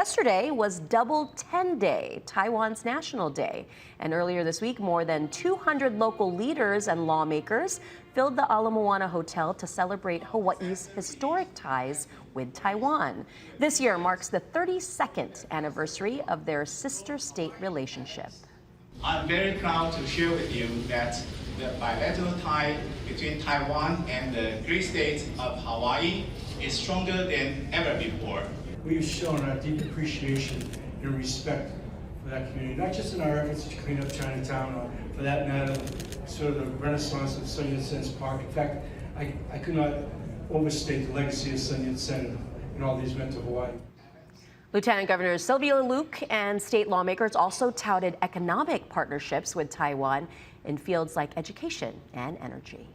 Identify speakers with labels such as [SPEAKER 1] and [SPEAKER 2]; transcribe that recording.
[SPEAKER 1] Yesterday was Double 10 Day, Taiwan's National Day. And earlier this week, more than 200 local leaders and lawmakers filled the Ala Moana Hotel to celebrate Hawaii's historic ties with Taiwan. This year marks the 32nd anniversary of their sister state relationship.
[SPEAKER 2] I'm very proud to share with you that the bilateral tie between Taiwan and the great state of Hawaii is stronger than ever before.
[SPEAKER 3] We've shown our deep appreciation and respect for that community, not just in our efforts to clean up Chinatown, or for that matter, sort of the renaissance of Sun Yat-sen's park. In fact, I could not overstate the legacy of Sun Yat-sen and all these meant to Hawaii.
[SPEAKER 1] Lieutenant Governor Sylvia Luke and state lawmakers also touted economic partnerships with Taiwan in fields like education and energy.